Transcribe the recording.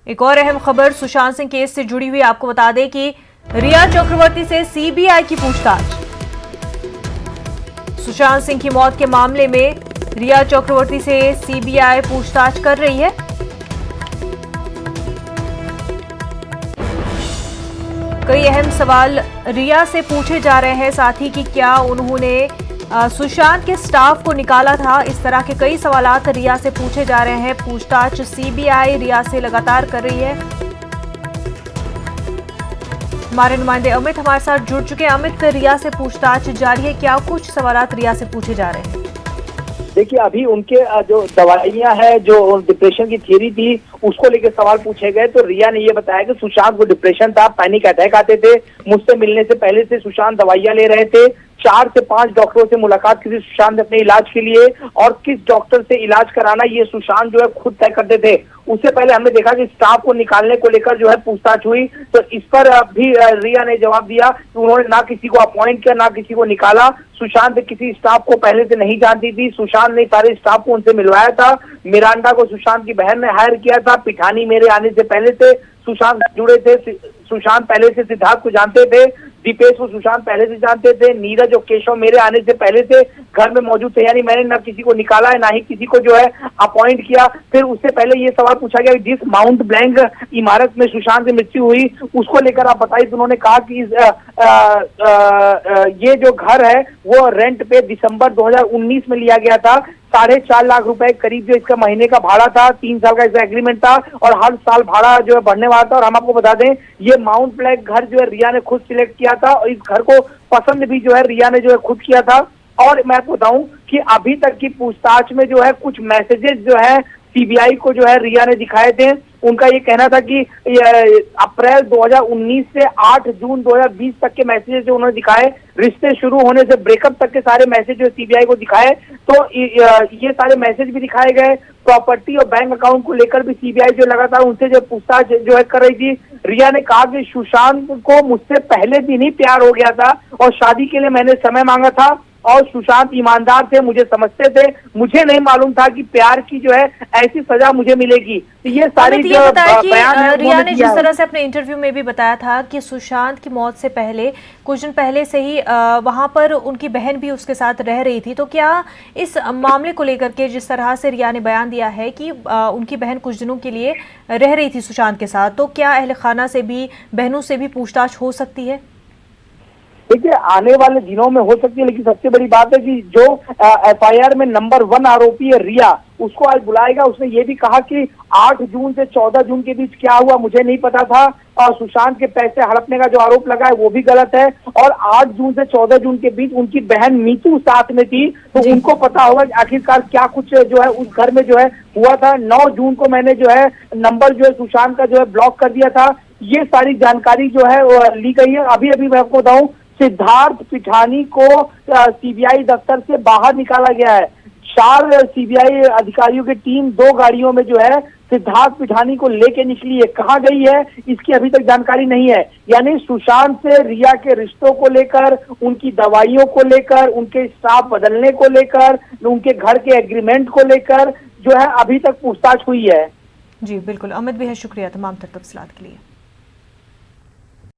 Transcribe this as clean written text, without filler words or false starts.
एक और अहम खबर सुशांत सिंह केस से जुड़ी हुई, आपको बता दें कि रिया चक्रवर्ती से सीबीआई की पूछताछ। सुशांत सिंह की मौत के मामले में रिया चक्रवर्ती से सीबीआई पूछताछ कर रही है। कई अहम सवाल रिया से पूछे जा रहे हैं, साथ ही कि क्या उन्होंने सुशांत के स्टाफ को निकाला था। इस तरह के कई सवालात रिया से पूछे जा रहे हैं। पूछताछ सीबीआई रिया से लगातार कर रही है। हमारे नुमाइंदे अमित हमारे साथ जुड़ चुके हैं। अमित, रिया से पूछताछ जारी है, क्या कुछ सवालात रिया से पूछे जा रहे हैं? देखिए, अभी उनके जो दवाइयां हैं, जो डिप्रेशन की थ्योरी थी, उसको लेकर सवाल पूछे गए तो रिया ने ये बताया कि सुशांत को डिप्रेशन था, पैनिक अटैक आते थे। मुझसे मिलने से पहले से सुशांत दवाइयां ले रहे थे। 4 से 5 डॉक्टरों से मुलाकात की थी सुशांत अपने इलाज के लिए, और किस डॉक्टर से इलाज कराना ये सुशांत जो है खुद तय करते थे। उससे पहले हमने देखा कि स्टाफ को निकालने को लेकर जो है पूछताछ हुई, तो इस पर भी रिया ने जवाब दिया कि उन्होंने ना किसी को अपॉइंट किया, ना किसी को निकाला। सुशांत किसी स्टाफ को पहले से नहीं जानती थी। सुशांत ने सारे स्टाफ को उनसे मिलवाया था। मिरांडा को सुशांत की बहन ने हायर किया था। पिठानी मेरे आने से पहले से सुशांत जुड़े थे। सुशांत पहले से सिद्धार्थ को जानते थे। दीपेश को सुशांत पहले से जानते थे। नीरज और केशव मेरे आने से पहले से घर में मौजूद थे। यानी मैंने ना किसी को निकाला है, ना ही किसी को जो है अपॉइंट किया। फिर उससे पहले ये सवाल पूछा गया, जिस माउंट ब्लैंक इमारत में सुशांत की मृत्यु हुई उसको लेकर आप बताइए। तो उन्होंने कहा कि ये जो घर है वो रेंट पे दिसंबर 2019 में लिया गया था। 4.5 लाख रुपए करीब जो इसका महीने का भाड़ा था। 3 साल का इसका एग्रीमेंट था और हर साल भाड़ा जो है बढ़ने वाला था। और हम आपको बता दें, ये माउंट ब्लैंक घर जो है रिया ने खुद सिलेक्ट किया था, और इस घर को पसंद भी जो है रिया ने जो है खुद किया था। और मैं आपको बताऊं कि अभी तक की पूछताछ में जो है कुछ मैसेजेस जो है सीबीआई को जो है रिया ने दिखाए थे। उनका ये कहना था कि अप्रैल 2019 से 8 जून 2020 तक के मैसेजेस जो उन्होंने दिखाए, रिश्ते शुरू होने से ब्रेकअप तक के सारे मैसेज जो सीबीआई को दिखाए, तो ये सारे मैसेज भी दिखाए गए। प्रॉपर्टी और बैंक अकाउंट को लेकर भी सीबीआई जो लगातार उनसे जो पूछताछ जो है कर रही थी। रिया ने कहा कि सुशांत को मुझसे पहले दिन ही प्यार हो गया था और शादी के लिए मैंने समय मांगा था, और सुशांत ईमानदार थे, मुझे समझते थे। मुझे नहीं मालूम था कि प्यार की जो है ऐसी सजा मुझे मिलेगी। तो ये सारी जो बयान है, रिया ने जिस तरह से अपने इंटरव्यू में भी बताया था कि सुशांत की मौत से पहले कुछ दिन पहले से ही वहां पर उनकी बहन भी उसके साथ रह रही थी। तो क्या इस मामले को लेकर के जिस तरह से रिया ने बयान दिया है कि उनकी बहन कुछ दिनों के लिए रह रही थी सुशांत के साथ, तो क्या अहल खाना से भी, बहनों से भी पूछताछ हो सकती है? देखिए, आने वाले दिनों में हो सकती है, लेकिन सबसे बड़ी बात है कि जो एफआईआर में नंबर 1 आरोपी है रिया, उसको आज बुलाएगा। उसने ये भी कहा कि 8 जून से 14 जून के बीच क्या हुआ मुझे नहीं पता था, और सुशांत के पैसे हड़पने का जो आरोप लगा है वो भी गलत है। और 8 जून से 14 जून के बीच उनकी बहन मीतू साथ में थी, तो उनको पता होगा कि आखिरकार क्या कुछ जो है उस घर में जो है हुआ था। 9 जून को मैंने जो है नंबर जो है सुशांत का जो है ब्लॉक कर दिया था। ये सारी जानकारी जो है वो ली गई है। अभी अभी मैं आपको बताऊं, सिद्धार्थ पिठानी को सीबीआई दफ्तर से बाहर निकाला गया है। 4 सीबीआई अधिकारियों की टीम 2 गाड़ियों में जो है सिद्धार्थ पिठानी को लेके निकली है। कहाँ गई है इसकी अभी तक जानकारी नहीं है। यानी सुशांत से रिया के रिश्तों को लेकर, उनकी दवाइयों को लेकर, उनके स्टाफ बदलने को लेकर, उनके घर के एग्रीमेंट को लेकर जो है अभी तक पूछताछ हुई है। जी बिल्कुल, अमित बेहद शुक्रिया तमाम तफसीलात के लिए।